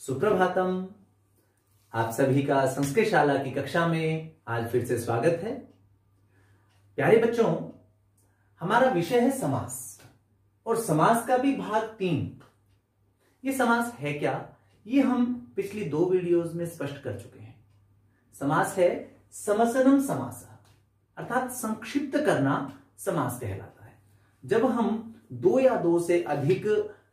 सुप्रभातम। आप सभी का संस्कृत शाला की कक्षा में आज फिर से स्वागत है। प्यारे बच्चों, हमारा विषय है समास और समास का भी भाग 3। ये समास है क्या, ये हम पिछली 2 वीडियोस में स्पष्ट कर चुके हैं। समास है समसनम समास, अर्थात संक्षिप्त करना समास कहलाता है। जब हम 2 या 2 से अधिक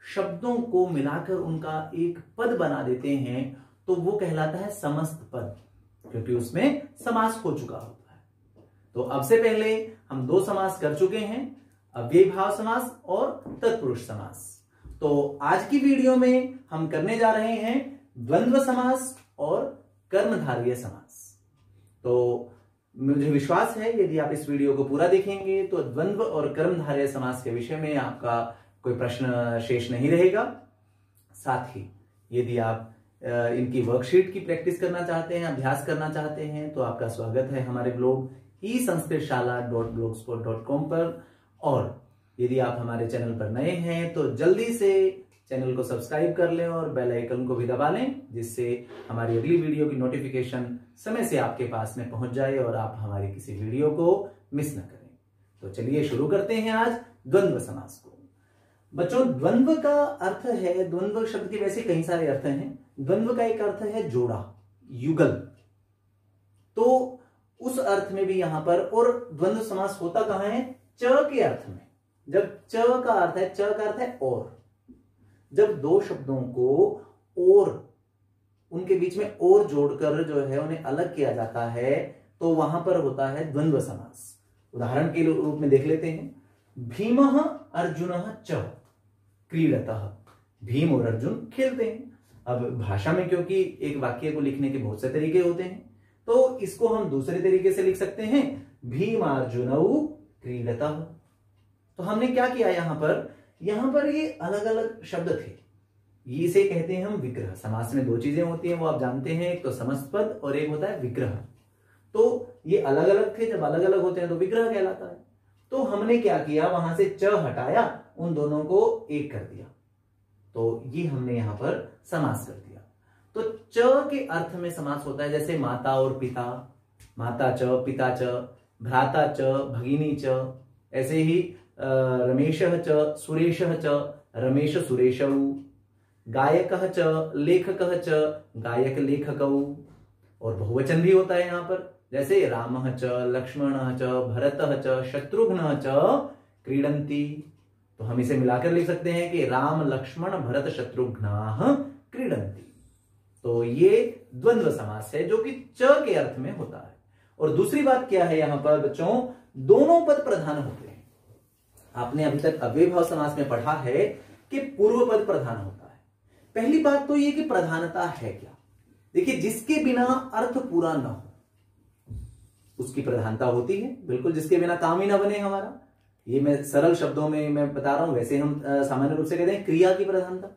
शब्दों को मिलाकर उनका एक पद बना देते हैं तो वो कहलाता है समस्त पद, क्योंकि उसमें समास हो चुका होता है। तो अब से पहले हम 2 समास कर चुके हैं, अव्ययी भाव समास और तत्पुरुष समास। तो आज की वीडियो में हम करने जा रहे हैं द्वंद्व समास और कर्मधारय समास। तो मुझे विश्वास है यदि आप इस वीडियो को पूरा देखेंगे तो द्वंद्व और कर्मधारय समास के विषय में आपका कोई प्रश्न शेष नहीं रहेगा। साथ ही यदि आप इनकी वर्कशीट की प्रैक्टिस करना चाहते हैं, अभ्यास करना चाहते हैं, तो आपका स्वागत है हमारे ब्लॉग esanskritshalla.blogspot.com पर। और यदि आप हमारे चैनल पर नए हैं तो जल्दी से चैनल को सब्सक्राइब कर लें और बेल आइकन को भी दबा लें, जिससे हमारी अगली वीडियो की नोटिफिकेशन समय से आपके पास में पहुंच जाए और आप हमारी किसी वीडियो को मिस न करें। तो चलिए शुरू करते हैं आज द्वंद्व समास को। बच्चों, द्वंद्व का अर्थ है, द्वंद्व शब्द के वैसे कई सारे अर्थ हैं। द्वंद्व का एक अर्थ है जोड़ा, युगल। तो उस अर्थ में भी यहां पर, और द्वंद्व समास होता कहां है, च के अर्थ में। जब च का अर्थ है, च का अर्थ है और, जब 2 शब्दों को और उनके बीच में और जोड़कर जो है उन्हें अलग किया जाता है तो वहां पर होता है द्वंद्व समास। उदाहरण के रूप में देख लेते हैं, भीमः अर्जुनः च क्रीडतः। भीम और अर्जुन खेलते हैं। अब भाषा में क्योंकि एक वाक्य को लिखने के बहुत से तरीके होते हैं, तो इसको हम दूसरे तरीके से लिख सकते हैं, भीमार्जुनौ क्रीडतः। तो हमने क्या किया यहां पर ये अलग अलग शब्द थे, इसे कहते हैं हम विग्रह। समास में 2 चीजें होती हैं, वो आप जानते हैं, एक तो समस्त पद और एक होता है विग्रह। तो ये अलग अलग थे, जब अलग अलग होते हैं तो विग्रह कहलाता है। तो हमने क्या किया, वहां से च हटाया, उन दोनों को एक कर दिया, तो ये हमने यहां पर समास कर दिया। तो च के अर्थ में समास होता है, जैसे माता और पिता, माता च पिता च, भ्राता च भगिनी च। ऐसे ही रमेशः च सुरेशः च, रमेश सुरेशौ। गायकः च लेखकः च, गायक लेखकौ। और बहुवचन भी होता है यहां पर, जैसे रामः च लक्ष्मणः च भरतः च शत्रुघ्नः च क्रीडन्ति। तो हम इसे मिलाकर लिख सकते हैं कि राम लक्ष्मण भरत शत्रुघ्नाः क्रीडन्ति। तो ये द्वंद्व समास है जो कि च के अर्थ में होता है। और दूसरी बात क्या है यहां पर बच्चों, दोनों पद प्रधान होते हैं। आपने अभी तक अव्ययी भाव समास में पढ़ा है कि पूर्व पद प्रधान होता है। पहली बात तो ये कि प्रधानता है क्या। देखिए, जिसके बिना अर्थ पूरा न हो उसकी प्रधानता होती है, बिल्कुल जिसके बिना काम ही ना बने हमारा। ये मैं सरल शब्दों में मैं बता रहा हूं, वैसे हम सामान्य रूप से कहते हैं क्रिया की प्रधानता।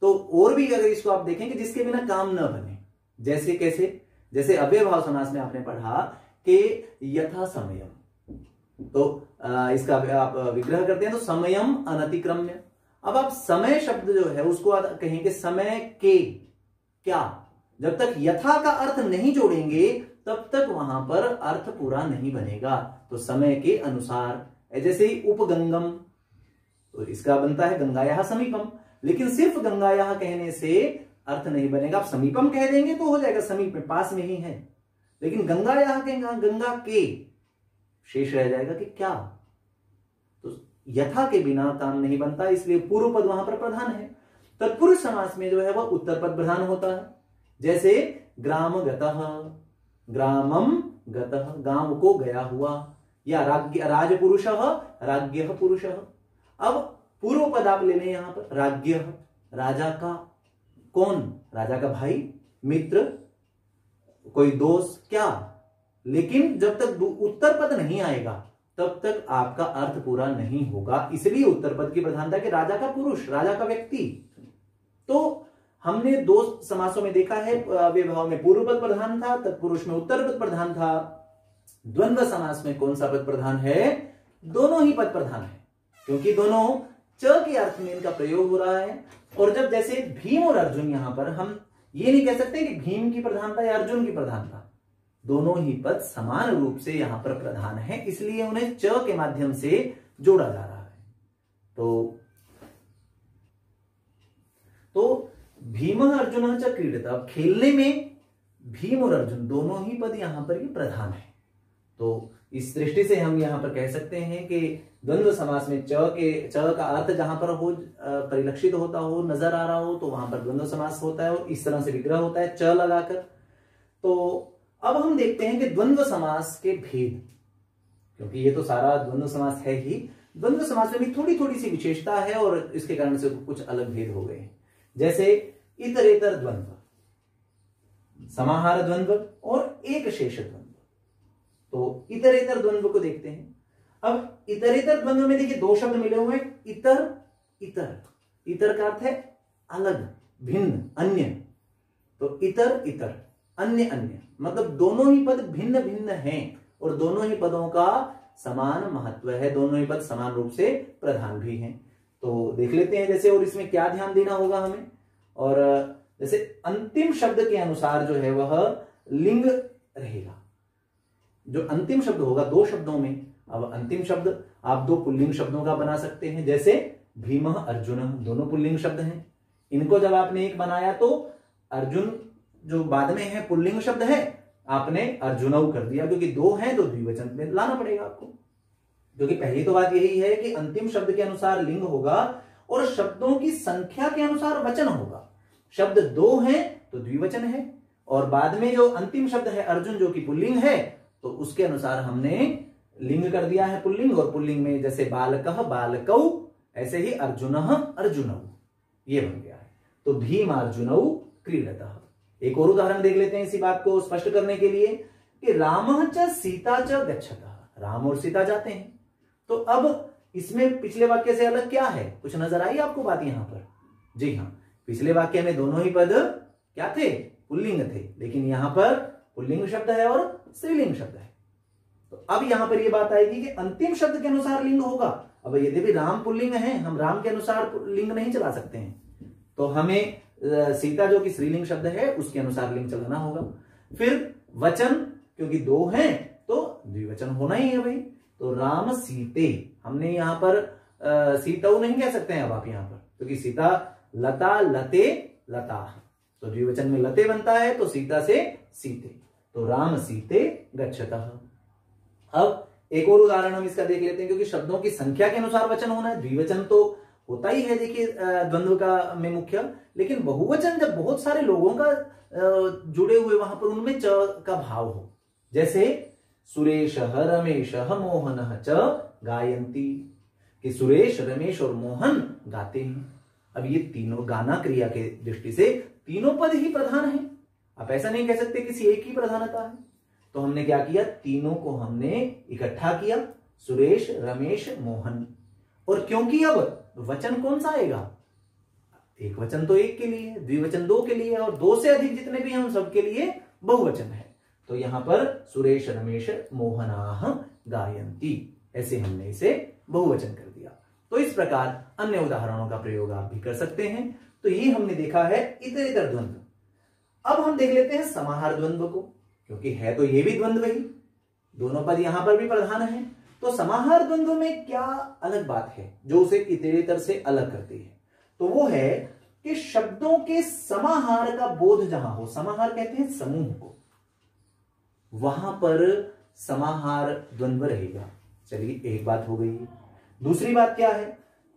तो और भी अगर इसको आप देखें कि जिसके बिना काम न बने, जैसे कैसे, जैसे अव्यय भाव समास में आपने पढ़ा कि यथा समयम। तो इसका आप विग्रह करते हैं तो समयम अनतिक्रम्य। अब आप समय शब्द जो है उसको कहेंगे समय के क्या। जब तक यथा का अर्थ नहीं जोड़ेंगे तब तक वहां पर अर्थ पूरा नहीं बनेगा। तो समय के अनुसार, जैसे ही उपगंगम, तो इसका बनता है गंगायाः समीपम। लेकिन सिर्फ गंगायाः कहने से अर्थ नहीं बनेगा। आप समीपम कह देंगे तो हो जाएगा, समीप में, पास में ही है। लेकिन गंगायाः कहेंगे, गंगा के, शेष रह जाएगा कि क्या। तो यथा के बिना काम नहीं बनता, इसलिए पूर्व पद वहां पर प्रधान है। तत्पुरुष समास में जो है वह उत्तर पद प्रधान होता है। जैसे ग्राम गतः, ग्रामम गतः, गांव को गया हुआ। या राजपुरुषः राज्ञः पुरुषः। अब पूर्व पद आप ले लें यहां पर, राज्ञः, राजा का, कौन, राजा का भाई, मित्र, कोई दोस्त, क्या। लेकिन जब तक उत्तर पद नहीं आएगा तब तक आपका अर्थ पूरा नहीं होगा। इसलिए उत्तर पद की प्रधानता कि राजा का पुरुष, राजा का व्यक्ति। तो हमने 2 समासों में देखा है, अव्यय भाव में पूर्व पद प्रधान था, तत्पुरुष में उत्तर पद प्रधान था। द्वंद्व समास में कौन सा पद प्रधान है, दोनों ही पद प्रधान है, क्योंकि दोनों च के अर्थ में इनका प्रयोग हो रहा है। और जब जैसे भीम और अर्जुन, यहां पर हम ये नहीं कह सकते कि भीम की प्रधानता या अर्जुन की प्रधानता, दोनों ही पद समान रूप से यहां पर प्रधान है, इसलिए उन्हें च के माध्यम से जोड़ा जा रहा है। तो भीम अर्जुन च क्रीडता, अब खेलने में भीम और अर्जुन दोनों ही पद यहां पर ये प्रधान है। तो इस दृष्टि से हम यहां पर कह सकते हैं कि द्वंद्व समास में च का अर्थ जहां पर हो परिलक्षित होता हो, नजर आ रहा हो, तो वहां पर द्वंद्व समास होता है और इस तरह से विग्रह होता है च लगाकर। तो अब हम देखते हैं कि द्वंद्व समास के भेद, क्योंकि ये तो सारा द्वंद्व समास है ही, द्वंद्व समास में भी थोड़ी थोड़ी सी विशेषता है और इसके कारण से कुछ अलग भेद हो गए हैं। जैसे इतरेतर द्वंद्व, समाहार द्वंद्व और एक शेष द्वंद्व। तो इतरेतर द्वंद्व को देखते हैं। अब इतरेतर द्वंद्व में देखिए दो शब्द मिले हुए हैं, इतर इतर। इतर का अर्थ है अलग, भिन्न, अन्य। तो इतर इतर, अन्य अन्य, मतलब दोनों ही पद भिन्न भिन्न हैं और दोनों ही पदों का समान महत्व है, दोनों ही पद समान रूप से प्रधान भी हैं। तो देख लेते हैं जैसे, और इसमें क्या ध्यान देना होगा हमें। और जैसे अंतिम शब्द के अनुसार जो है वह लिंग रहेगा। जो अंतिम शब्द होगा दो शब्दों में, अब अंतिम शब्द आप दो पुल्लिंग शब्दों का बना सकते हैं, जैसे भीम अर्जुन, दोनों पुल्लिंग शब्द हैं। इनको जब आपने एक बनाया तो अर्जुन जो बाद में है पुल्लिंग शब्द है, आपने अर्जुनऊ कर दिया, क्योंकि दो हैं तो द्विवचन में लाना पड़ेगा आपको। क्योंकि पहली तो बात यही है कि अंतिम शब्द के अनुसार लिंग होगा और शब्दों की संख्या के अनुसार वचन होगा। शब्द दो हैं तो द्विवचन है, और बाद में जो अंतिम शब्द है अर्जुन जो कि पुल्लिंग है, तो उसके अनुसार हमने लिंग कर दिया है पुल्लिंग। और पुल्लिंग में जैसे बालकः बालकौ, ऐसे ही अर्जुनः अर्जुनौ, ये बन गया है। तो भीमार्जुनौ क्रीडतः। एक और उदाहरण देख लेते हैं इसी बात को स्पष्ट करने के लिए कि रामः च सीता च गच्छतः, राम और सीता जाते हैं। तो अब इसमें पिछले वाक्य से अलग क्या है, कुछ नजर आई आपको बात यहां पर? जी हाँ, पिछले वाक्य में दोनों ही पद क्या थे, पुल्लिंग थे, लेकिन यहां पर पुल्लिंग शब्द है और स्त्रीलिंग शब्द है। तो अब यहां पर यह बात आएगी कि अंतिम शब्द के अनुसार लिंग होगा। अब यदि राम पुल्लिंग है, हम राम के अनुसार लिंग नहीं चला सकते हैं, तो हमें सीता जो कि स्त्रीलिंग शब्द है उसके अनुसार लिंग चलाना होगा। फिर वचन, क्योंकि दो हैं तो द्विवचन होना ही है भाई। तो राम सीते, हमने यहां पर सीताऊ नहीं कह सकते हैं अब आप यहां पर, क्योंकि सीता लता लते लता, तो द्विवचन में लते बनता है, तो सीता से सीते, तो राम सीते गच्छतः। अब एक और उदाहरण हम इसका देख लेते हैं, क्योंकि शब्दों की संख्या के अनुसार वचन होना है। द्विवचन तो होता ही है देखिए द्वंद्व का में मुख्य, लेकिन बहुवचन जब बहुत सारे लोगों का जुड़े हुए वहां पर उनमें च का भाव हो, जैसे सुरेश रमेश मोहन च गायंती, कि सुरेश रमेश और मोहन गाते हैं। अब ये तीनों गाना क्रिया के दृष्टि से तीनों पद ही प्रधान हैं, आप ऐसा नहीं कह सकते किसी एक ही प्रधानता है। तो हमने क्या किया, तीनों को हमने इकट्ठा किया, सुरेश रमेश मोहन। और क्योंकि अब वचन कौन सा आएगा, एक वचन तो एक के लिए, द्विवचन दो के लिए, और दो से अधिक जितने भी हैं उन सबके लिए बहुवचन है। तो यहां पर सुरेश रमेश मोहनाः गायंती, ऐसे हमने इसे बहुवचन कर दिया। तो इस प्रकार अन्य उदाहरणों का प्रयोग आप भी कर सकते हैं। तो ये हमने देखा है इतरेतर द्वंद्व। अब हम देख लेते हैं समाहार द्वंद्व को, क्योंकि है तो ये भी द्वंद्व ही, दोनों पद यहां पर भी प्रधान है। तो समाहार द्वंद्व में क्या अलग बात है जो उसे इतरेतर से अलग करती है, तो वो है कि शब्दों के समाहार का बोध जहां हो, समाहार कहते हैं समूह को, वहां पर समाहार द्वंद्व रहेगा। चलिए एक बात हो गई। दूसरी बात क्या है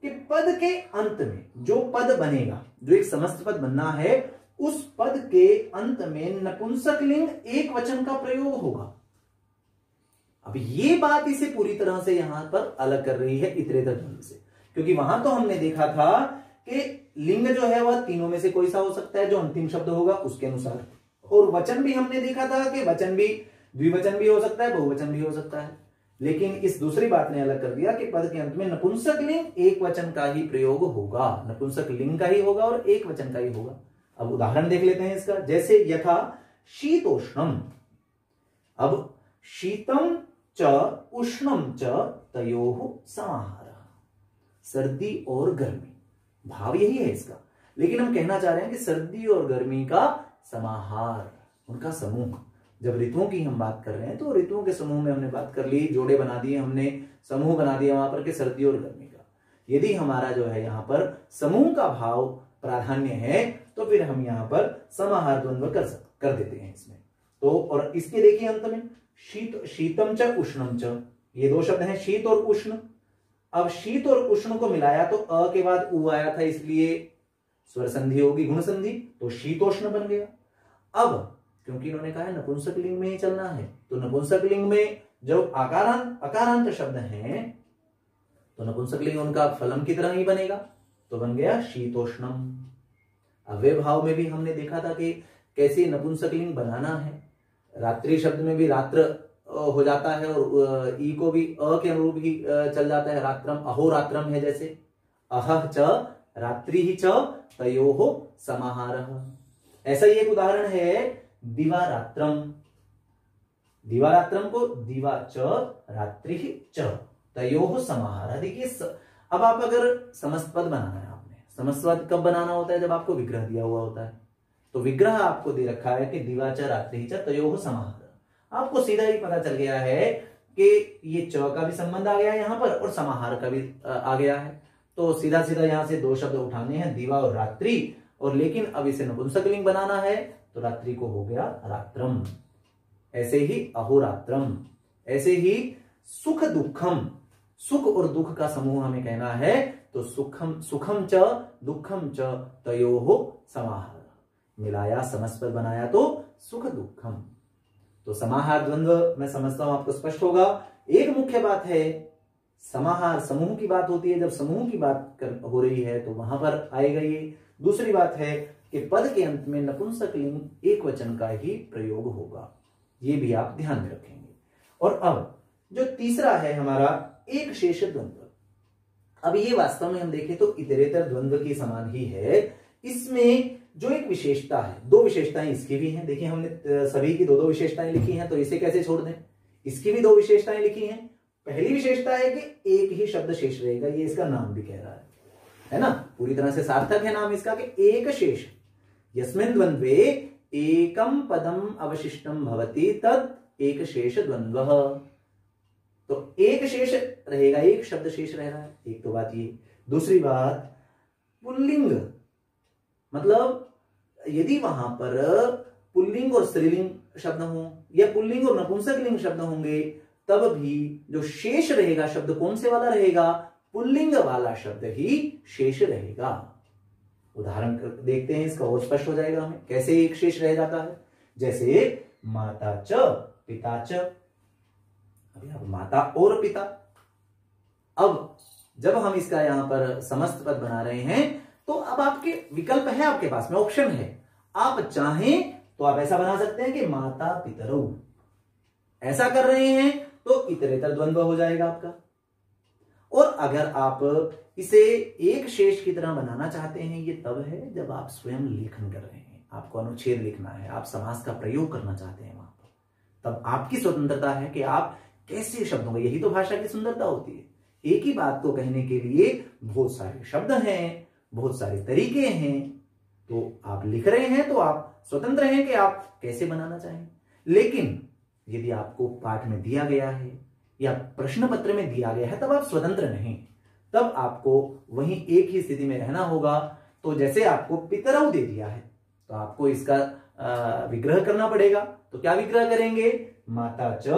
कि पद के अंत में जो पद बनेगा, जो एक समस्त पद बनना है, उस पद के अंत में नपुंसक लिंग एक वचन का प्रयोग होगा। अब ये बात इसे पूरी तरह से यहां पर अलग कर रही है इतरेतर द्वंद्व से, क्योंकि वहां तो हमने देखा था कि लिंग जो है वह तीनों में से कोई सा हो सकता है जो अंतिम शब्द होगा उसके अनुसार, और वचन भी हमने देखा था कि वचन भी द्विवचन भी हो सकता है, बहुवचन भी हो सकता है। लेकिन इस दूसरी बात ने अलग कर दिया कि पद के अंत में नपुंसक लिंग एक वचन का ही प्रयोग होगा, नपुंसक लिंग का ही होगा और एक वचन का ही होगा। अब उदाहरण देख लेते हैं इसका, जैसे यथा शीतोष्णम। अब शीतम च उष्णम च तयोः समाहारः, सर्दी और गर्मी, भाव यही है इसका। लेकिन हम कहना चाह रहे हैं कि सर्दी और गर्मी का समाहार, उनका समूह। जब ऋतुओं की हम बात कर रहे हैं तो ऋतुओं के समूह में हमने बात कर ली, जोड़े बना दिए हमने, समूह बना दिया वहां पर कि सर्दी और गर्मी का। यदि हमारा जो है यहाँ पर समूह का भाव प्राधान्य है तो फिर हम यहाँ पर समाहार द्वंद्व कर देते हैं इसमें। तो और इसके देखिए अंत में शीतम च उष्णम च, ये दो शब्द हैं शीत और उष्ण। अब शीत और उष्ण को मिलाया तो अ के बाद उ आया था, इसलिए स्वर संधि होगी, गुण संधि, तो शीतोष्ण बन गया। अब क्योंकि इन्होंने कहा है नपुंसक लिंग में ही चलना है, तो नपुंसक लिंग में जब अकारांत शब्द हैं तो नपुंसक लिंग उनका फलम की तरह ही बनेगा, तो बन गया शीतोष्णम। अव्यय भाव में भी हमने देखा था कि कैसे नपुंसक लिंग बनाना है। रात्रि शब्द में भी रात्र हो जाता है और ई को भी अ के अनुरूप ही चल जाता है, रात्रम, अहोरात्रम है जैसे, अह च रात्रि च तयोः समाहारः। ऐसा ही एक उदाहरण है दिवारात्रम, दिवारात्रम को दिवा च रात्रि च तयोः समाहारः। देखिए अब आप अगर समस्त पद बनाना है, आपने समस्त पद कब बनाना होता है, जब आपको विग्रह दिया हुआ होता है। तो विग्रह आपको दे रखा है कि दिवा च रात्रि च तयोः समाहारः, आपको सीधा ही पता चल गया है कि ये च का भी संबंध आ गया है यहाँ पर और समाहार का भी आ गया है। तो सीधा सीधा यहाँ से दो शब्द उठाने हैं, दिवा और रात्रि, और लेकिन अब इसे नपुंसक लिंग बनाना है तो रात्रि को हो गया रात्रम, ऐसे ही अहोरात्रम, ऐसे ही सुख दुखम, सुख और दुख का समूह हमें कहना है तो सुखम च दुखम च तयोः समाहार, मिलाया समस्त पर बनाया तो सुख दुखम। तो समाहार द्वंद्व मैं समझता हूं आपको स्पष्ट होगा। एक मुख्य बात है, समाहार समूह की बात होती है, जब समूह की बात हो रही है तो वहां पर आएगा ये। दूसरी बात है कि पद के अंत में नपुंसक लिंग एक वचन का ही प्रयोग होगा, ये भी आप ध्यान में रखेंगे। और अब जो तीसरा है हमारा एक शेष द्वंद्व। अब ये वास्तव में हम देखें तो इतरेतर द्वंद्व की समान ही है। इसमें जो एक विशेषता है, दो विशेषताएं इसकी भी हैं। देखिए हमने सभी की दो दो विशेषताएं लिखी हैं, तो इसे कैसे छोड़ दें, इसकी भी दो विशेषताएं लिखी हैं। पहली विशेषता है कि एक ही शब्द शेष रहेगा, ये इसका नाम भी कह रहा है ना, पूरी तरह से सार्थक है नाम इसका कि एक शेष। यस्मिन् द्वंद्वे एकम पदम अवशिष्टम भवति तद एक शेष द्वंद्वः। तो एक शेष रहेगा, एक शब्द शेष रह रहा है, एक तो बात ये। दूसरी बात पुल्लिंग, मतलब यदि वहां पर पुल्लिंग और स्त्रीलिंग शब्द हो या पुल्लिंग और नपुंसक लिंग शब्द होंगे, तब भी जो शेष रहेगा शब्द कौन से वाला रहेगा, पुल्लिंग वाला शब्द ही शेष रहेगा। उदाहरण देखते हैं इसका और स्पष्ट हो जाएगा हमें कैसे एक शेष रह जाता है। जैसे माता च पिता च, अभी अब माता और पिता। अब जब हम इसका यहां पर समस्त पद बना रहे हैं तो अब आपके विकल्प है, आपके पास में ऑप्शन है। आप चाहें तो आप ऐसा बना सकते हैं कि माता पितरौ, ऐसा कर रहे हैं तो इतरेतर द्वंद्व हो जाएगा आपका। और अगर आप इसे एक शेष की तरह बनाना चाहते हैं, ये तब है जब आप स्वयं लेखन कर रहे हैं, आपको अनुच्छेद लिखना है, आप समास का प्रयोग करना चाहते हैं वहां पर, तब आपकी स्वतंत्रता है कि आप कैसे शब्दों का, यही तो भाषा की सुंदरता होती है। एक ही बात को कहने के लिए बहुत सारे शब्द हैं, बहुत सारे तरीके हैं, तो आप लिख रहे हैं तो आप स्वतंत्र हैं कि आप कैसे बनाना चाहें। लेकिन यदि आपको पाठ में दिया गया है या प्रश्न पत्र में दिया गया है तब आप स्वतंत्र नहीं, तब आपको वहीं एक ही स्थिति में रहना होगा। तो जैसे आपको पितरौ दे दिया है तो आपको इसका विग्रह करना पड़ेगा। तो क्या विग्रह करेंगे, माता च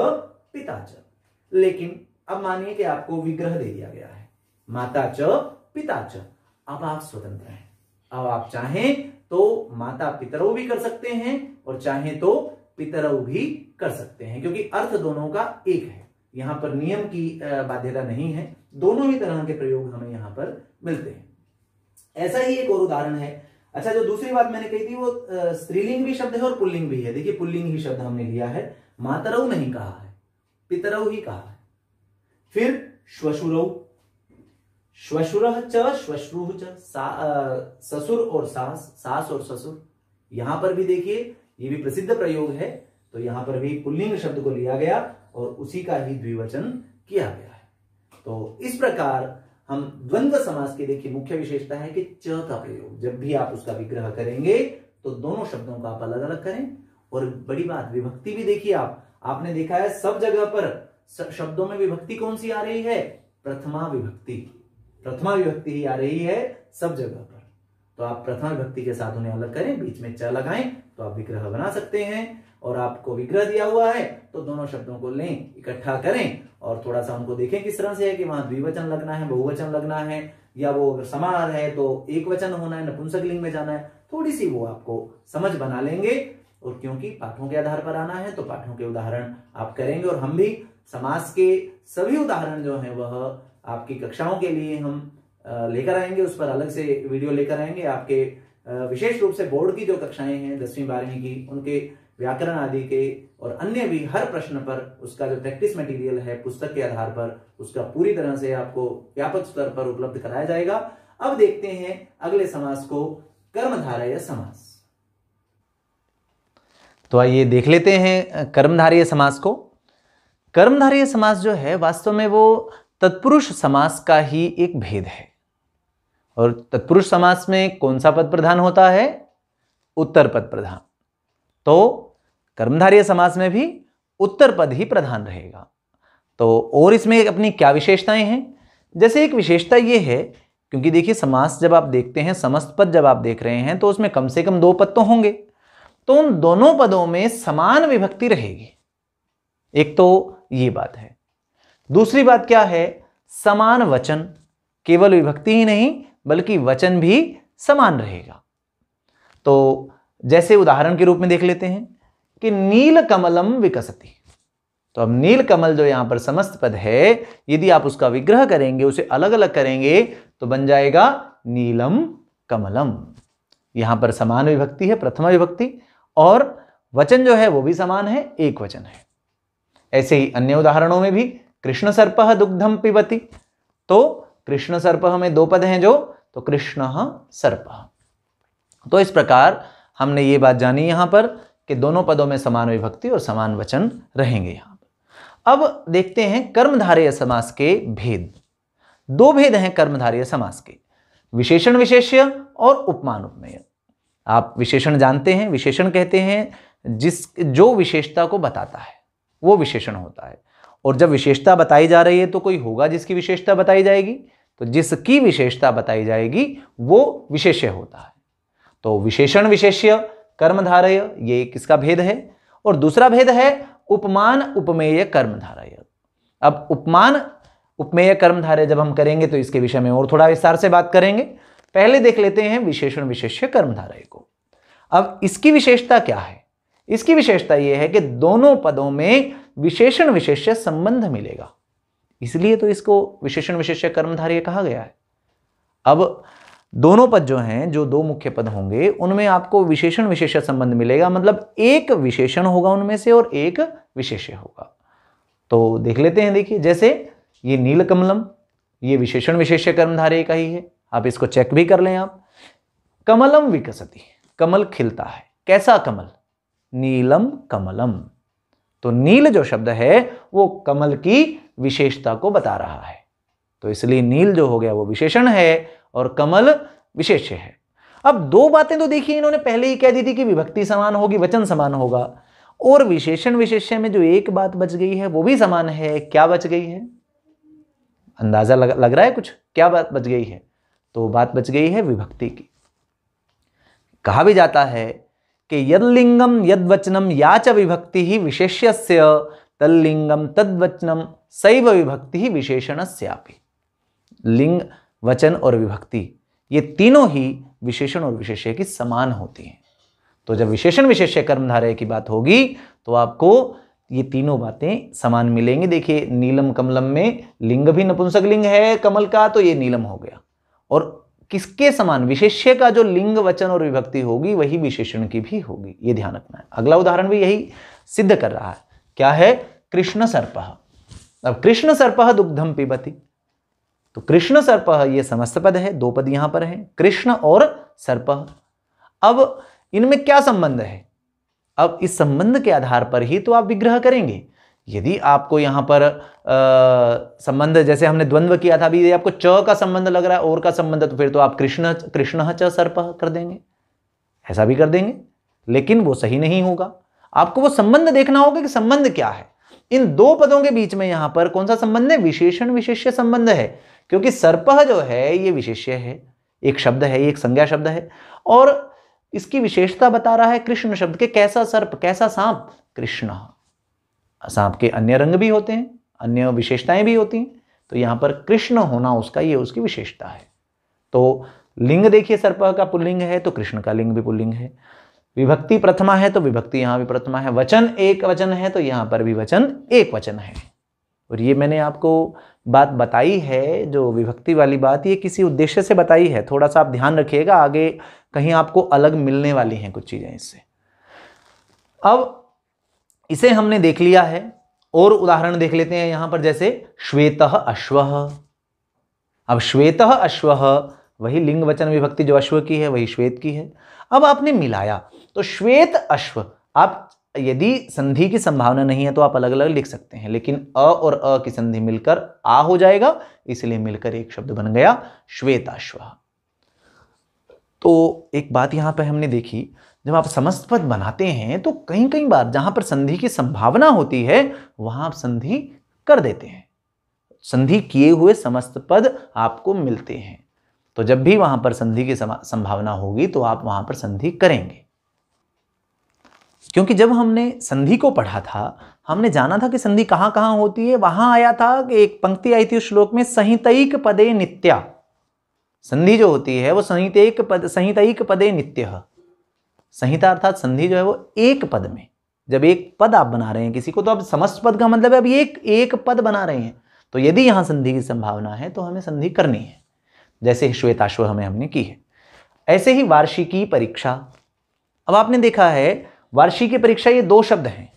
पिता च। लेकिन अब मानिए कि आपको विग्रह दे दिया गया है माता च पिता च, अब आप स्वतंत्र हैं। अब आप चाहें तो माता पितरौ भी कर सकते हैं और चाहें तो पितरौ भी कर सकते हैं, क्योंकि अर्थ दोनों का एक है, यहां पर नियम की बाध्यता नहीं है, दोनों ही तरह के प्रयोग हमें यहां पर मिलते हैं। ऐसा ही एक और उदाहरण है। अच्छा, जो दूसरी बात मैंने कही थी वो स्त्रीलिंग भी शब्द है और पुल्लिंग भी है। देखिए पुल्लिंग ही शब्द हमने लिया है, मातरौ नहीं कहा है, पितरौ ही कहा है। फिर श्वशुरौ, श्वशुरः च श्वश्रुः च, ससुर और सास, सास और ससुर। यहां पर भी देखिए ये भी प्रसिद्ध प्रयोग है, तो यहां पर भी पुल्लिंग शब्द को लिया गया और उसी का ही द्विवचन किया गया है। तो इस प्रकार हम द्वंद्व समास की देखिए मुख्य विशेषता है कि च का प्रयोग जब भी आप उसका विग्रह करेंगे तो दोनों शब्दों का आप अलग अलग करें। और बड़ी बात, विभक्ति भी देखिए आपने देखा है सब जगह पर शब्दों में विभक्ति कौन सी आ रही है? प्रथमा विभक्ति। प्रथमा विभक्ति ही आ रही है सब जगह पर। तो आप प्रथमा विभक्ति के साथ उन्हें अलग करें, बीच में च लगाएं तो आप विग्रह बना सकते हैं। और आपको विग्रह दिया हुआ है तो दोनों शब्दों को लें, इकट्ठा करें और थोड़ा सा उनको देखें किस तरह से है कि वहां द्विवचन लगना है, बहुवचन लगना है, या वो अगर समाहार है तो एक वचन होना है, नपुंसक लिंग में जाना है। थोड़ी सी वो आपको समझ बना लेंगे। और क्योंकि पाठों के आधार पर आना है तो पाठों के उदाहरण आप करेंगे। और हम भी समास के सभी उदाहरण जो है वह आपकी कक्षाओं के लिए हम लेकर आएंगे, उस पर अलग से वीडियो लेकर आएंगे। आपके विशेष रूप से बोर्ड की जो कक्षाएं हैं 10वीं 12वीं की, उनके व्याकरण आदि के और अन्य भी हर प्रश्न पर उसका जो प्रैक्टिस मटेरियल है पुस्तक के आधार पर, उसका पूरी तरह से आपको व्यापक स्तर पर उपलब्ध कराया जाएगा। अब देखते हैं अगले समास को, कर्मधारय समास। तो आइए देख लेते हैं कर्मधारय समास को। कर्मधारय समास जो है वास्तव में वो तत्पुरुष समास का ही एक भेद है। और तत्पुरुष समास में कौन सा पद प्रधान होता है? उत्तर पद प्रधान। तो कर्मधारय समास में भी उत्तर पद ही प्रधान रहेगा। तो और इसमें अपनी क्या विशेषताएं हैं? जैसे एक विशेषता ये है, क्योंकि देखिए समास जब आप देखते हैं, समस्त पद जब आप देख रहे हैं तो उसमें कम से कम 2 पद तो होंगे। तो उन दोनों पदों में समान विभक्ति रहेगी। एक तो ये बात है। दूसरी बात क्या है? समान वचन। केवल विभक्ति ही नहीं बल्कि वचन भी समान रहेगा। तो जैसे उदाहरण के रूप में देख लेते हैं कि नील कमलम विकसति। तो अब नील कमल जो यहां पर समस्त पद है, यदि आप उसका विग्रह करेंगे, उसे अलग अलग करेंगे तो बन जाएगा नीलम कमलम। यहां पर समान विभक्ति है, प्रथमा विभक्ति, और वचन जो है वो भी समान है, एक वचन है। ऐसे ही अन्य उदाहरणों में भी कृष्ण सर्पः दुग्धम पिबति। तो कृष्ण सर्पः में 2 पद हैं जो, तो कृष्णः सर्पः। तो इस प्रकार हमने ये बात जानी यहां पर कि दोनों पदों में समान विभक्ति और समान वचन रहेंगे यहां पर। अब देखते हैं कर्मधारय समास के भेद। 2 भेद हैं कर्मधारय समास के, विशेषण विशेष्य और उपमान उपमेय। आप विशेषण जानते हैं, विशेषण कहते हैं जो विशेषता को बताता है वो विशेषण होता है। और जब विशेषता बताई जा रही है तो कोई होगा जिसकी विशेषता बताई जाएगी, तो जिसकी विशेषता बताई जाएगी वो विशेष्य होता है। तो विशेषण विशेष्य कर्मधारय, ये किसका भेद है? और दूसरा भेद है उपमान उपमेय कर्मधारय। अब उपमान उपमेय कर्मधारय जब हम करेंगे तो इसके विषय में और थोड़ा विस्तार से बात करेंगे। पहले देख लेते हैं विशेषण विशेष्य कर्मधारय को। अब इसकी विशेषता क्या है? इसकी विशेषता यह है कि दोनों पदों में विशेषण विशेष्य संबंध मिलेगा, इसलिए तो इसको विशेषण विशेष्य कर्मधारय कहा गया है। अब दोनों पद जो हैं, जो 2 मुख्य पद होंगे, उनमें आपको विशेषण विशेष्य संबंध मिलेगा, मतलब एक विशेषण होगा उनमें से और एक विशेष्य होगा। तो देख लेते हैं। देखिए जैसे ये नील कमलम, ये विशेषण विशेष्य कर्मधारय का ही है, आप इसको चेक भी कर लें आप। कमलम विकसति, कमल खिलता है। कैसा कमल? नीलम कमलम। तो नील जो शब्द है वो कमल की विशेषता को बता रहा है, तो इसलिए नील जो हो गया वो विशेषण है और कमल विशेष्य है। अब 2 बातें तो देखिए इन्होंने पहले ही कह दी थी कि विभक्ति समान होगी, वचन समान होगा, और विशेषण विशेष्य में जो एक बात बच गई है वो भी समान है। क्या बच गई है? अंदाजा लग रहा है कुछ? क्या बात बच गई है? तो बात बच गई है विभक्ति की। कहा भी जाता है कि यदलिंगम यदवचनम या च विभक्ति ही विशेष्यस्य तल्लिंगम तद्वचनम सैव विभक्ति ही विशेषणस्यापि। लिंग, वचन और विभक्ति ये तीनों ही विशेषण और विशेष्य की समान होती हैं। तो जब विशेषण विशेष्य कर्मधारय की बात होगी तो आपको ये तीनों बातें समान मिलेंगी। देखिए नीलम कमलम में लिंग भी नपुंसक लिंग है कमल का, तो ये नीलम हो गया। और किसके समान? विशेष्य का जो लिंग, वचन और विभक्ति होगी वही विशेषण की भी होगी, ये ध्यान रखना है। अगला उदाहरण भी यही सिद्ध कर रहा है। क्या है? कृष्ण सर्पः। अब कृष्ण सर्पः दुग्धम पिबति। तो कृष्ण सर्पः ये समस्त पद है, 2 पद यहां पर हैं, कृष्ण और सर्पः। अब इनमें क्या संबंध है? अब इस संबंध के आधार पर ही तो आप विग्रह करेंगे। यदि आपको यहां पर संबंध, जैसे हमने द्वंद्व किया था, अभी यदि आपको च का संबंध लग रहा है और का संबंध, तो फिर तो आप कृष्ण च सर्पः कर देंगे। ऐसा भी कर देंगे, लेकिन वो सही नहीं होगा। आपको वो संबंध देखना होगा कि संबंध क्या है इन दो पदों के बीच में। यहां पर कौन सा संबंध है? विशेषण विशेष्य संबंध है, क्योंकि सर्पः जो है ये विशेष्य है, एक शब्द है, ये एक संज्ञा शब्द है, और इसकी विशेषता बता रहा है कृष्ण शब्द के। कैसा सर्प, कैसा सांप? कृष्ण। सांप के अन्य रंग भी होते हैं, अन्य विशेषताएं भी होती हैं, तो यहां पर कृष्ण होना उसका, ये उसकी विशेषता है। तो लिंग देखिए, सर्पः का पुल्लिंग है तो कृष्ण का लिंग भी पुल्लिंग है। विभक्ति प्रथमा है तो विभक्ति यहां भी प्रथमा है। वचन एक वचन है तो यहां पर भी वचन एक वचन है। और ये मैंने आपको बात बताई है, जो विभक्ति वाली बात, ये किसी उद्देश्य से बताई है, थोड़ा सा आप ध्यान रखिएगा, आगे कहीं आपको अलग मिलने वाली हैं कुछ चीजें इससे। अब इसे हमने देख लिया है, और उदाहरण देख लेते हैं यहां पर, जैसे श्वेतः अश्वः। अब श्वेतः अश्वः, वही लिंग वचन विभक्ति जो अश्व की है वही श्वेत की है। अब आपने मिलाया तो श्वेत अश्व, आप यदि संधि की संभावना नहीं है तो आप अलग अलग लिख सकते हैं, लेकिन अ और अ की संधि मिलकर आ हो जाएगा, इसलिए मिलकर एक शब्द बन गया श्वेताश्व। तो एक बात यहां पर हमने देखी, जब आप समस्त पद बनाते हैं तो कई कई बार जहां पर संधि की संभावना होती है वहां आप संधि कर देते हैं, संधि किए हुए समस्त पद आपको मिलते हैं। तो जब भी वहां पर संधि की संभावना होगी तो आप वहां पर संधि करेंगे, क्योंकि जब हमने संधि को पढ़ा था हमने जाना था कि संधि कहां कहां होती है। वहां आया था कि एक पंक्ति आई थी उस श्लोक में, संहितैक पदे नित्या। संधि जो होती है वो संहितैक पदे नित्यः। संहिता अर्थात संधि जो है वो एक पद में, जब एक पद आप बना रहे हैं किसी को, तो अब समस्त पद का मतलब है अब एक पद बना रहे हैं, तो यदि यहां संधि की संभावना है तो हमें संधि करनी है, जैसे श्वेताश्व हमने की है। ऐसे ही वार्षिकी परीक्षा। अब आपने देखा है वार्षिकी परीक्षा, ये दो शब्द हैं,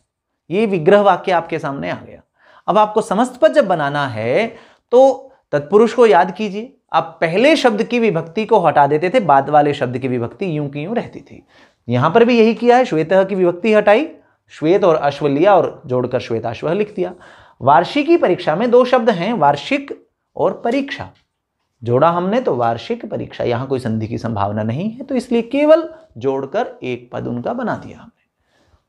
ये विग्रह वाक्य आपके सामने आ गया। अब आपको समस्त पद जब बनाना है तो तत्पुरुष को याद कीजिए, आप पहले शब्द की विभक्ति को हटा देते थे, बाद वाले शब्द की विभक्ति यूं की यूं रहती थी। यहां पर भी यही किया है, श्वेतः की विभक्ति हटाई, श्वेत और अश्व लिया और जोड़कर श्वेताश्व लिख दिया। वार्षिकी परीक्षा में दो शब्द हैं, वार्षिक और परीक्षा, जोड़ा हमने तो वार्षिक परीक्षा। यहां कोई संधि की संभावना नहीं है तो इसलिए केवल जोड़कर एक पद उनका बना दिया हमने।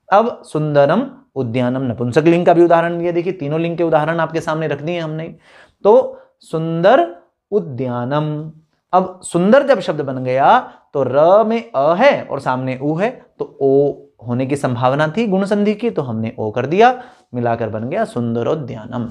अब सुंदरम उद्यानम, नपुंसक लिंग का भी उदाहरण दिया। देखिए तीनों लिंग के उदाहरण आपके सामने रख दिए हमने। तो सुंदर उद्यानम, अब सुंदर जब शब्द बन गया तो र में अ है और सामने उ है, तो ओ होने की संभावना थी गुण संधि की, तो हमने ओ कर दिया, मिलाकर बन गया सुंदरोद्यानम।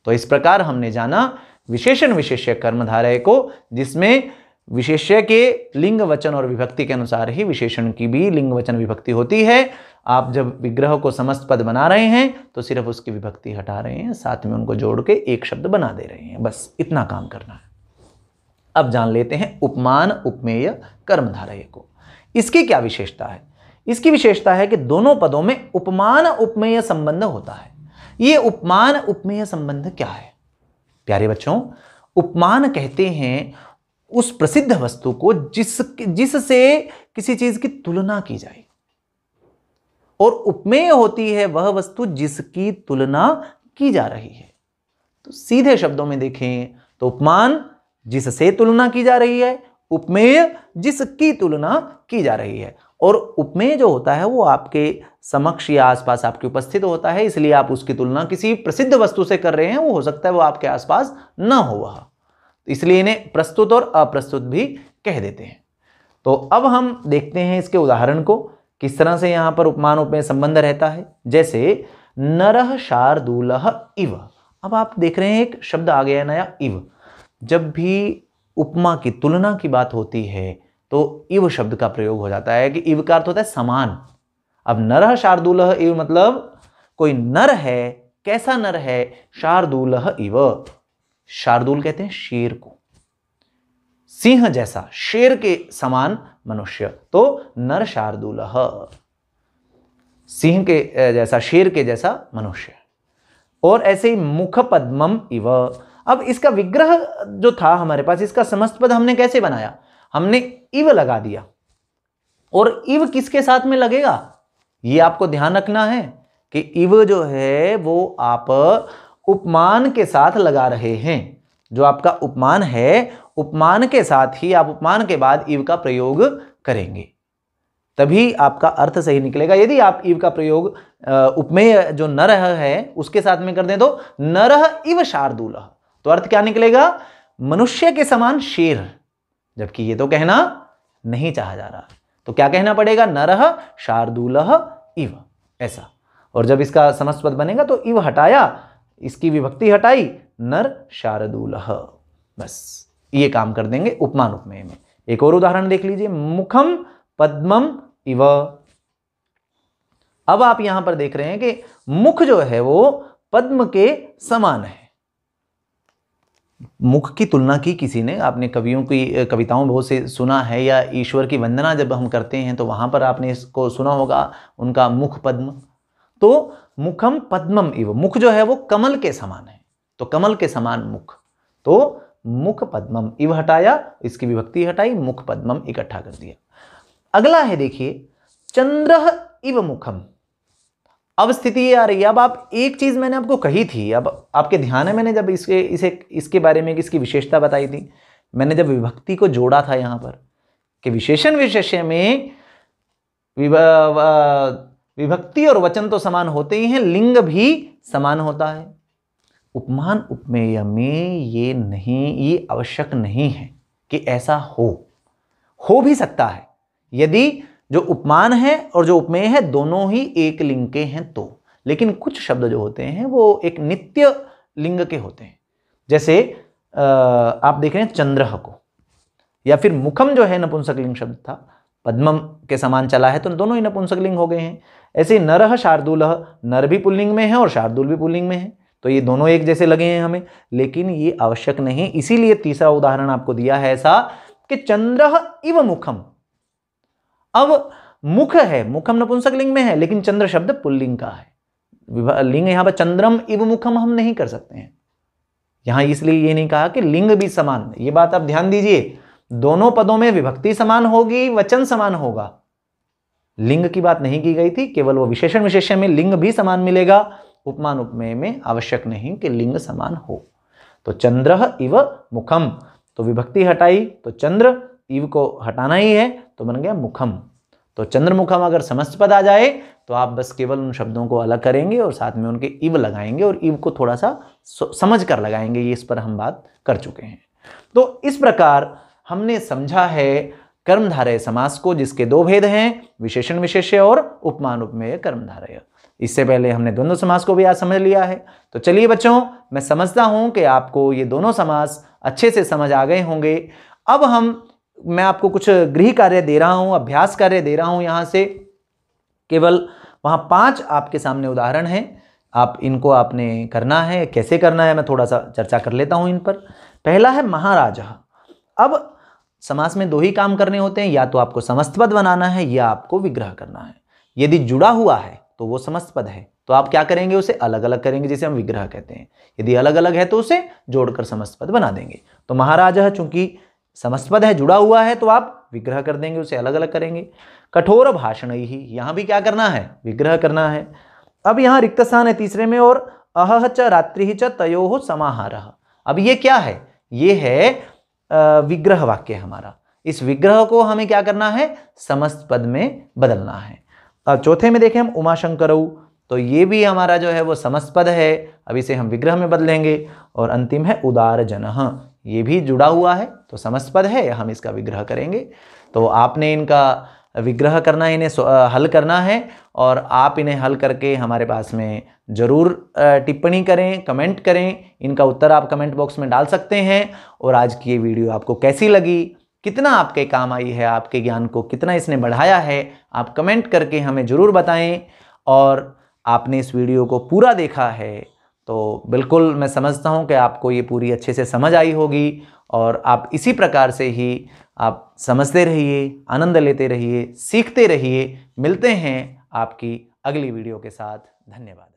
तो इस प्रकार हमने जाना विशेषण विशेष्य कर्मधारय को, जिसमें विशेष्य के लिंग वचन और विभक्ति के अनुसार ही विशेषण की भी लिंग वचन विभक्ति होती है। आप जब विग्रह को समस्त पद बना रहे हैं तो सिर्फ उसकी विभक्ति हटा रहे हैं, साथ में उनको जोड़ के एक शब्द बना दे रहे हैं, बस इतना काम करना है। अब जान लेते हैं उपमान उपमेय कर्मधारय को। इसकी क्या विशेषता है? इसकी विशेषता है कि दोनों पदों में उपमान उपमेय संबंध होता है। ये उपमान उपमेय संबंध क्या है? प्यारे बच्चों, उपमान कहते हैं उस प्रसिद्ध वस्तु को जिससे किसी चीज की तुलना की जाए, और उपमेय होती है वह वस्तु जिसकी तुलना की जा रही है। तो सीधे शब्दों में देखें तो उपमान जिससे तुलना की जा रही है, उपमेय जिसकी तुलना की जा रही है। और उपमेय जो होता है वो आपके समक्ष या आसपास आपके उपस्थित होता है, इसलिए आप उसकी तुलना किसी प्रसिद्ध वस्तु से कर रहे हैं, वो हो सकता है वो आपके आसपास ना हो वह, इसलिए इन्हें प्रस्तुत और अप्रस्तुत भी कह देते हैं। तो अब हम देखते हैं इसके उदाहरण को, किस तरह से यहां पर उपमान उपमेय संबंध रहता है। जैसे नरः शार्दूलः इव। अब आप देख रहे हैं एक शब्द आ गया नया, इव। जब भी उपमा की तुलना की बात होती है तो इव शब्द का प्रयोग हो जाता है, कि इव का अर्थ होता है समान। अब नरः शार्दूलः इव मतलब कोई नर है, कैसा नर है? शार्दूलः इव, शार्दूल कहते हैं शेर को, सिंह जैसा, शेर के समान मनुष्य, तो नर शार्दूलः, सिंह के जैसा, शेर के जैसा मनुष्य। और ऐसे ही मुख पद्मम इव। अब इसका विग्रह जो था हमारे पास, इसका समस्त पद हमने कैसे बनाया? हमने इव लगा दिया, और इव किसके साथ में लगेगा ये आपको ध्यान रखना है कि इव जो है वो आप उपमान के साथ लगा रहे हैं। जो आपका उपमान है, उपमान के साथ ही आप उपमान के बाद इव का प्रयोग करेंगे। तभी आपका अर्थ सही निकलेगा। यदि आप इव का प्रयोग उपमेय जो नरह है उसके साथ में कर दें तो नरह इव शार्दूलः, तो अर्थ क्या निकलेगा? मनुष्य के समान शेर, जबकि ये तो कहना नहीं चाहा जा रहा, तो क्या कहना पड़ेगा? नरह शार्दूलः इव, ऐसा। और जब इसका समस्त पद बनेगा तो इव हटाया, इसकी विभक्ति हटाई, नर शार्दूलः, बस ये काम कर देंगे उपमान उपमेय में। एक और उदाहरण देख लीजिए, मुखम पद्मम इव। अब आप यहां पर देख रहे हैं कि मुख जो है वो पद्म के समान है। मुख की तुलना की किसी ने, आपने कवियों की कविताओं बहुत से सुना है, या ईश्वर की वंदना जब हम करते हैं तो वहां पर आपने इसको सुना होगा, उनका मुख पद्म। तो मुखम पद्मम इव, मुख जो है वो कमल के समान है, तो कमल के समान मुख, तो मुख पद्मम, इव हटाया, इसकी विभक्ति हटाई, मुख पद्मम इकट्ठा कर दिया। अगला है देखिए, चंद्रः इव मुखम। अब स्थिति ये आ रही है, अब आप एक चीज मैंने आपको कही थी, अब आपके ध्यान है, मैंने जब इसके बारे में इसकी विशेषता बताई थी, मैंने जब विभक्ति को जोड़ा था यहां पर कि विशेषण विशेष्य में विभक्ति और वचन तो समान होते ही हैं, लिंग भी समान होता है। उपमान उपमेय में ये नहीं, ये आवश्यक नहीं है कि ऐसा हो भी सकता है यदि जो उपमान है और जो उपमेय है दोनों ही एक लिंग के हैं तो, लेकिन कुछ शब्द जो होते हैं वो एक नित्य लिंग के होते हैं। जैसे आप देख रहे हैं चंद्रह को, या फिर मुखम जो है नपुंसक लिंग शब्द था, पद्मम के समान चला है तो दोनों ही नपुंसक लिंग हो गए हैं। ऐसे नरह शार्दूलः, नर भी पुल्लिंग में है और शार्दूल भी पुल्लिंग में है, तो ये दोनों एक जैसे लगे हैं हमें, लेकिन ये आवश्यक नहीं। इसीलिए तीसरा उदाहरण आपको दिया है ऐसा कि चंद्रः इव मुखम। अब मुख है, मुखम नपुंसक लिंग में है, लेकिन चंद्र शब्द पुल्लिंग का है। लिंग यहां पर चंद्रम इव मुखम हम नहीं कर सकते हैं यहां, इसलिए ये नहीं कहा कि लिंग भी समान। ये बात आप ध्यान दीजिए, दोनों पदों में विभक्ति समान होगी, वचन समान होगा, लिंग की बात नहीं की गई थी, केवल वो विशेषण विशेष्य में लिंग भी समान मिलेगा। उपमान उपमेय में आवश्यक नहीं कि लिंग समान हो। तो चंद्रः इव मुखम, तो विभक्ति हटाई तो चंद्र, इव को हटाना ही है तो बन गया मुखम। तो चंद्रमुखम अगर समस्त पद आ जाए तो आप बस केवल उन शब्दों को अलग करेंगे और साथ में उनके इव लगाएंगे, और इव को थोड़ा सा समझ कर लगाएंगे, ये इस पर हम बात कर चुके हैं। तो इस प्रकार हमने समझा है कर्मधारय समास को, जिसके दो भेद हैं, विशेषण विशेष्य और उपमान उपमेय कर्मधारय। इससे पहले हमने द्वंद्व समास को भी आज समझ लिया है। तो चलिए बच्चों, मैं समझता हूं कि आपको ये दोनों समास अच्छे से समझ आ गए होंगे। अब मैं आपको कुछ गृह कार्य दे रहा हूं, अभ्यास कार्य दे रहा हूं यहां से, केवल वहां 5 आपके सामने उदाहरण हैं, आप इनको आपने करना है। कैसे करना है मैं थोड़ा सा चर्चा कर लेता हूं इन पर। पहला है महाराजः। अब समास में दो ही काम करने होते हैं, या तो आपको समस्त पद बनाना है या आपको विग्रह करना है। यदि जुड़ा हुआ है तो वो समस्त पद है, तो आप क्या करेंगे, उसे अलग अलग करेंगे, जिसे हम विग्रह कहते हैं। यदि अलग अलग है तो उसे जोड़कर समस्त पद बना देंगे। तो महाराजः चूंकि समस्त पद है, जुड़ा हुआ है, तो आप विग्रह कर देंगे, उसे अलग अलग करेंगे। कठोर भाषणैः, यहां भी क्या करना है, विग्रह करना है। अब यहां रिक्त स्थान है तीसरे में, और अहह च रात्रिः च तयोः समाहारः। अब ये क्या है, ये है विग्रह वाक्य हमारा। इस विग्रह को हमें क्या करना है, समस्त पद में बदलना है। अब चौथे में देखें हम उमाशंकरौ, तो ये भी हमारा जो है वो समस्त पद है, अब इसे हम विग्रह में बदलेंगे। और अंतिम है उदारजनः, ये भी जुड़ा हुआ है तो समस्त पद है, हम इसका विग्रह करेंगे। तो आपने इनका विग्रह करना है, इन्हें हल करना है, और आप इन्हें हल करके हमारे पास में जरूर टिप्पणी करें, कमेंट करें। इनका उत्तर आप कमेंट बॉक्स में डाल सकते हैं। और आज की ये वीडियो आपको कैसी लगी, कितना आपके काम आई है, आपके ज्ञान को कितना इसने बढ़ाया है, आप कमेंट करके हमें जरूर बताएं। और आपने इस वीडियो को पूरा देखा है तो बिल्कुल मैं समझता हूं कि आपको ये पूरी अच्छे से समझ आई होगी, और आप इसी प्रकार से ही आप समझते रहिए, आनंद लेते रहिए, सीखते रहिए। मिलते हैं आपकी अगली वीडियो के साथ। धन्यवाद।